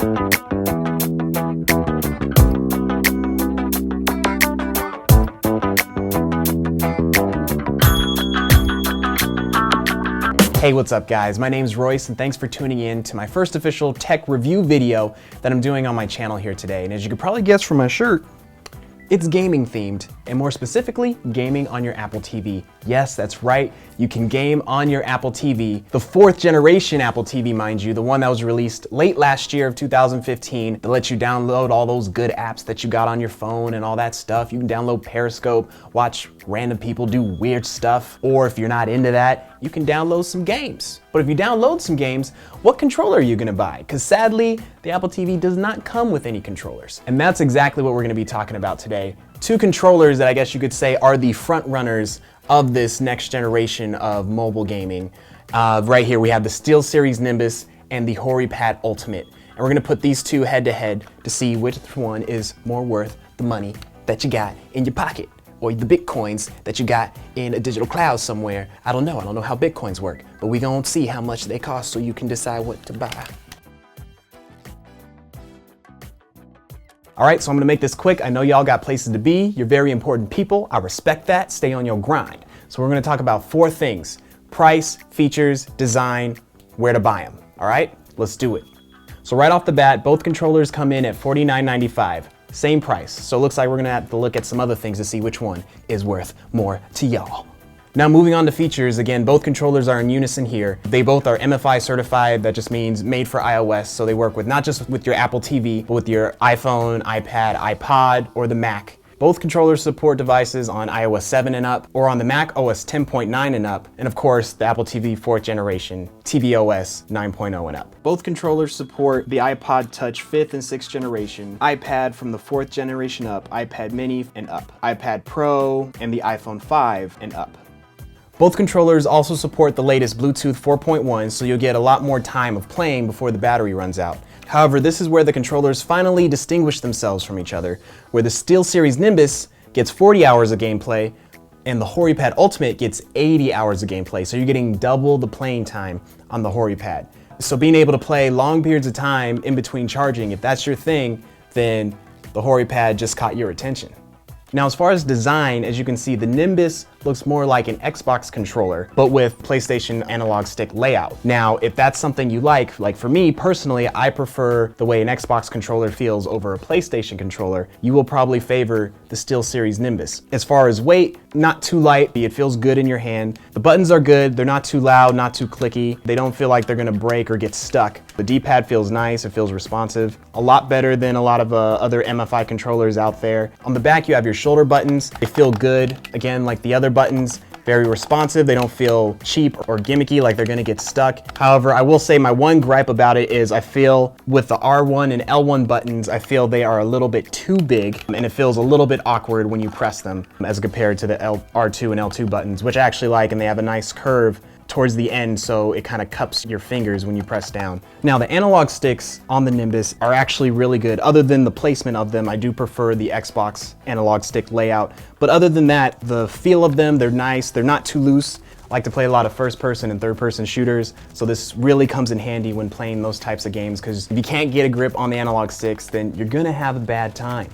Hey, what's up guys? My name's Royce and thanks for tuning in to my first official tech review video that I'm doing on my channel here today. And as you could probably guess from my shirt, it's gaming themed, and more specifically, gaming on your Apple TV. Yes, that's right, you can game on your Apple TV. The 4th generation Apple TV, mind you, the one that was released late last year of 2015 that lets you download all those good apps that you got on your phone and all that stuff. You can download Periscope, watch random people do weird stuff, or if you're not into that, you can download some games. But if you download some games, what controller are you gonna buy? Because sadly, the Apple TV does not come with any controllers. And that's exactly what we're gonna be talking about today. 2 controllers that I guess you could say are the front runners of this next generation of mobile gaming. Right here we have the Steelseries Nimbus and the HoriPad Ultimate. And we're gonna put these two head to head to see which one is more worth the money that you got in your pocket, or the Bitcoins that you got in a digital cloud somewhere. I don't know how Bitcoins work, but we gonna see how much they cost so you can decide what to buy. All right, so I'm gonna make this quick. I know y'all got places to be. You're very important people. I respect that. Stay on your grind. So we're gonna talk about 4 things: price, features, design, where to buy them. All right, let's do it. So right off the bat, both controllers come in at $49.95. Same price. So it looks like we're gonna have to look at some other things to see which one is worth more to y'all. Now moving on to features, again, both controllers are in unison here. They both are MFI certified. That just means made for iOS. So they work with not just with your Apple TV, but with your iPhone, iPad, iPod, or the Mac. Both controllers support devices on iOS 7 and up, or on the Mac OS 10.9 and up, and of course the Apple TV 4th generation, tvOS 9.0 and up. Both controllers support the iPod Touch 5th and 6th generation, iPad from the 4th generation up, iPad mini and up, iPad Pro, and the iPhone 5 and up. Both controllers also support the latest Bluetooth 4.1, so you'll get a lot more time of playing before the battery runs out. However, this is where the controllers finally distinguish themselves from each other, where the SteelSeries Nimbus gets 40 hours of gameplay, and the HoriPad Ultimate gets 80 hours of gameplay, so you're getting double the playing time on the HoriPad. So being able to play long periods of time in between charging, if that's your thing, then the HoriPad just caught your attention. Now, as far as design, as you can see, the Nimbus looks more like an Xbox controller, but with PlayStation analog stick layout. Now, if that's something you like for me personally, I prefer the way an Xbox controller feels over a PlayStation controller, you will probably favor the SteelSeries Nimbus. As far as weight, not too light, it feels good in your hand. The buttons are good, they're not too loud, not too clicky. They don't feel like they're gonna break or get stuck. The D-pad feels nice, it feels responsive. A lot better than a lot of other MFI controllers out there. On the back, you have your shoulder buttons. They feel good, again, like the other buttons, very responsive. They don't feel cheap or gimmicky like they're gonna get stuck. However, I will say my one gripe about it is I feel with the R1 and L1 buttons, I feel they are a little bit too big and it feels a little bit awkward when you press them as compared to the R2 and L2 buttons, which I actually like, and they have a nice curve towards the end, so it kind of cups your fingers when you press down. Now, the analog sticks on the Nimbus are actually really good. Other than the placement of them, I do prefer the Xbox analog stick layout. But other than that, the feel of them, they're nice. They're not too loose. I like to play a lot of first-person and third-person shooters, so this really comes in handy when playing those types of games, because if you can't get a grip on the analog sticks, then you're gonna have a bad time.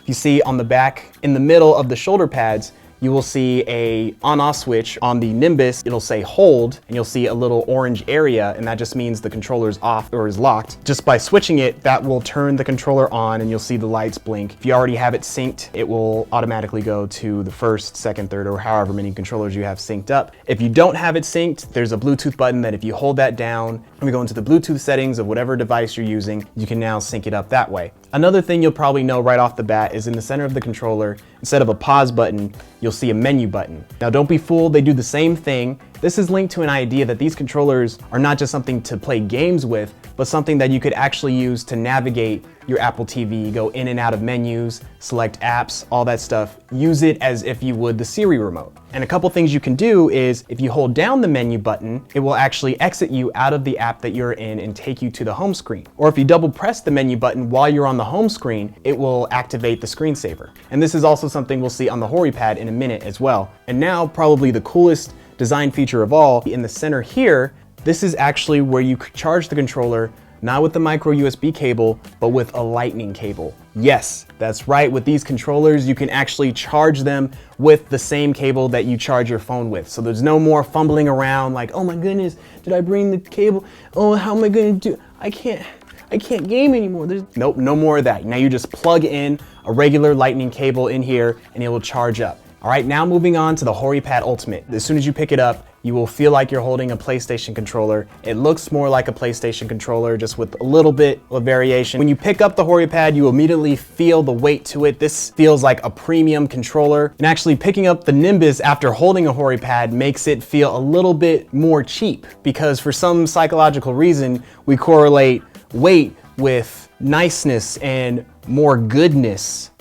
You see on the back, in the middle of the shoulder pads, you will see a on-off switch. On the Nimbus, it'll say hold, and you'll see a little orange area, and that just means the controller's off or is locked. Just by switching it, that will turn the controller on and you'll see the lights blink. If you already have it synced, it will automatically go to the 1st, 2nd, 3rd, or however many controllers you have synced up. If you don't have it synced, there's a Bluetooth button that if you hold that down and we go into the Bluetooth settings of whatever device you're using, you can now sync it up that way. Another thing you'll probably know right off the bat is in the center of the controller, instead of a pause button, you'll see a menu button. Now don't be fooled, they do the same thing. This is linked to an idea that these controllers are not just something to play games with, but something that you could actually use to navigate your Apple TV, go in and out of menus, select apps, all that stuff. Use it as if you would the Siri remote. And a couple things you can do is if you hold down the menu button, it will actually exit you out of the app that you're in and take you to the home screen. Or if you double press the menu button while you're on the home screen, it will activate the screensaver. And this is also something we'll see on the HoriPad in a minute as well. And now probably the coolest design feature of all, in the center here, this is actually where you charge the controller not with the micro USB cable, but with a lightning cable. Yes, that's right. With these controllers, you can actually charge them with the same cable that you charge your phone with. So there's no more fumbling around like, oh my goodness, did I bring the cable? Oh, how am I gonna do? I can't game anymore. Nope, no more of that. Now you just plug in a regular lightning cable in here and it will charge up. All right, now moving on to the HoriPad Ultimate. As soon as you pick it up, you will feel like you're holding a PlayStation controller. It looks more like a PlayStation controller, just with a little bit of variation. When you pick up the HoriPad, you immediately feel the weight to it. This feels like a premium controller. And actually picking up the Nimbus after holding a HoriPad makes it feel a little bit more cheap, because for some psychological reason, we correlate weight with niceness and more goodness.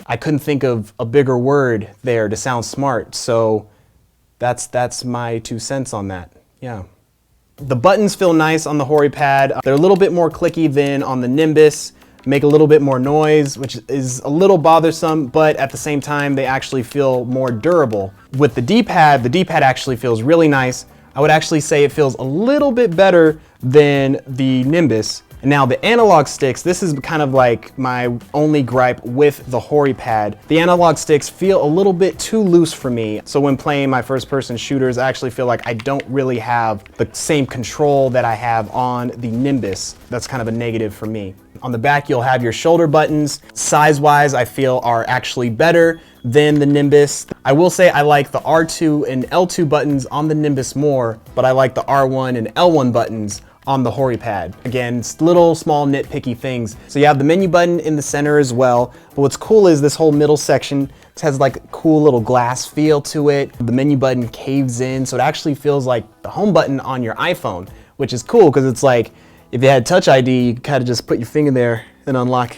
I couldn't think of a bigger word there to sound smart, so that's my 2 cents on that. Yeah. The buttons feel nice on the HoriPad. They're a little bit more clicky than on the Nimbus, make a little bit more noise, which is a little bothersome, but at the same time, they actually feel more durable. With the D-pad actually feels really nice. I would actually say it feels a little bit better than the Nimbus. And now the analog sticks, this is kind of like my only gripe with the HoriPad. The analog sticks feel a little bit too loose for me. So when playing my first person shooters, I actually feel like I don't really have the same control that I have on the Nimbus. That's kind of a negative for me. On the back, you'll have your shoulder buttons. Size-wise, I feel are actually better than the Nimbus. I will say I like the R2 and L2 buttons on the Nimbus more, but I like the R1 and L1 buttons on the HoriPad. Again, it's little small nitpicky things. So you have the menu button in the center as well, but what's cool is this whole middle section has like a cool little glass feel to it. The menu button caves in, so it actually feels like the home button on your iPhone, which is cool because it's like, if you had Touch ID, you could kind of just put your finger there and unlock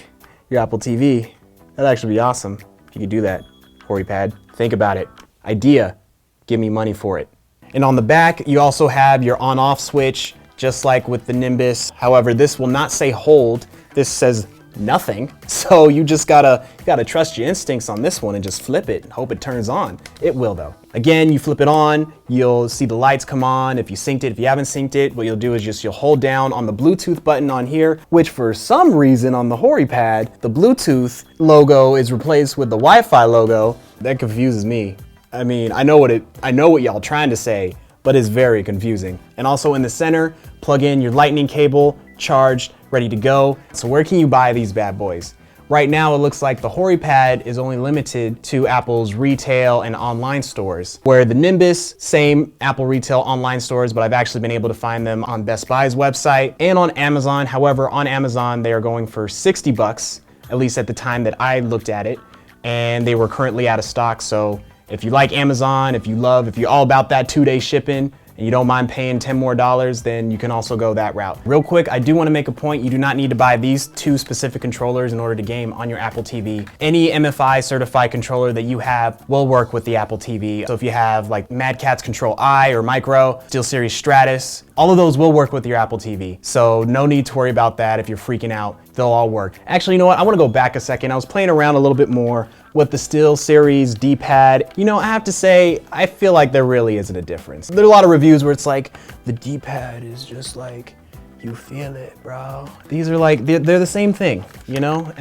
your Apple TV. That'd actually be awesome if you could do that, HoriPad. Think about it. Idea, give me money for it. And on the back, you also have your on-off switch, just like with the Nimbus. However, this will not say hold. This says nothing. So you just gotta trust your instincts on this one and just flip it and hope it turns on. It will though. Again, you flip it on, you'll see the lights come on. If you synced it, if you haven't synced it, what you'll do is you'll hold down on the Bluetooth button on here, which for some reason on the HoriPad, the Bluetooth logo is replaced with the Wi-Fi logo. That confuses me. I mean, I know what y'all trying to say, but it's very confusing. And also in the center, plug in your lightning cable, charged, ready to go. So where can you buy these bad boys? Right now, it looks like the HoriPad is only limited to Apple's retail and online stores, where the Nimbus, same Apple retail online stores, but I've actually been able to find them on Best Buy's website and on Amazon. However, on Amazon, they are going for 60 bucks, at least at the time that I looked at it, and they were currently out of stock. So if you like Amazon, if you're all about that 2-day shipping, and you don't mind paying $10 more, then you can also go that route. Real quick, I do want to make a point. You do not need to buy these 2 specific controllers in order to game on your Apple TV. Any MFI certified controller that you have will work with the Apple TV. So if you have like Mad Catz Control I or Micro, Steelseries Stratus, all of those will work with your Apple TV. So no need to worry about that if you're freaking out. They'll all work. Actually, you know what? I want to go back a second. I was playing around a little bit more with the Steelseries D-pad. You know, I have to say, I feel like there really isn't a difference. There are a lot of reviews where it's like, the D-pad is just like, you feel it, bro. These are like, they're the same thing, you know?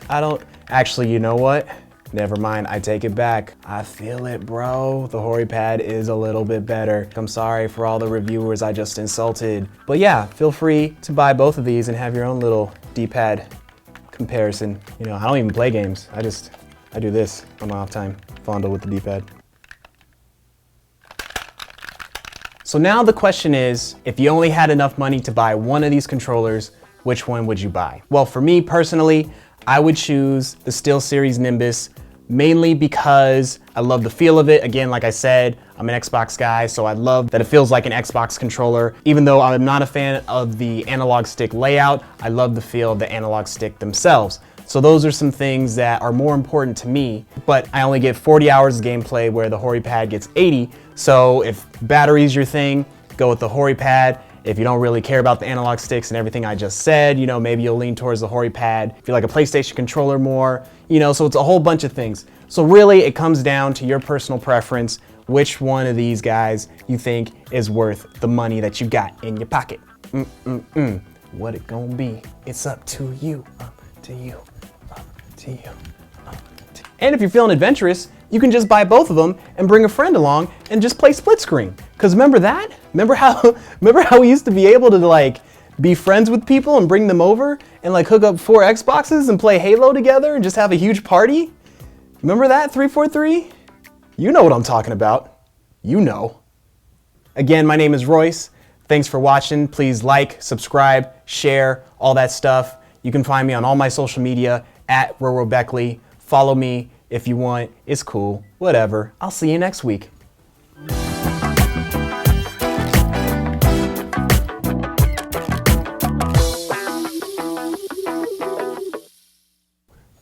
I don't, actually, you know what? Never mind, I take it back. I feel it, bro. The HoriPad is a little bit better. I'm sorry for all the reviewers I just insulted. But yeah, feel free to buy both of these and have your own little D-pad comparison. You know, I don't even play games. I do this on my off time, fondle with the D-pad. So now the question is, if you only had enough money to buy one of these controllers, which one would you buy? Well, for me personally, I would choose the Steelseries Nimbus, mainly because I love the feel of it. Again, like I said, I'm an Xbox guy, so I love that it feels like an Xbox controller. Even though I'm not a fan of the analog stick layout, I love the feel of the analog stick themselves. So those are some things that are more important to me, but I only get 40 hours of gameplay where the HoriPad gets 80. So if battery's your thing, go with the HoriPad. If you don't really care about the analog sticks and everything I just said, you know, maybe you'll lean towards the HoriPad. If you like a PlayStation controller more, you know, so it's a whole bunch of things. So really it comes down to your personal preference, which one of these guys you think is worth the money that you got in your pocket. what it gonna be? It's up to you, up to you, up to you, up to you. And if you're feeling adventurous, you can just buy both of them and bring a friend along and just play split screen. Cause remember that? Remember how we used to be able to like be friends with people and bring them over and like hook up 4 Xboxes and play Halo together and just have a huge party? Remember that, 343? You know what I'm talking about. You know. Again, my name is Royce. Thanks for watching. Please like, subscribe, share, all that stuff. You can find me on all my social media at RoRoBeckley. Follow me if you want. It's cool. Whatever. I'll see you next week.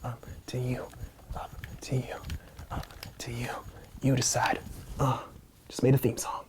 Up to you, up to you, up to you. You decide. Just made a theme song.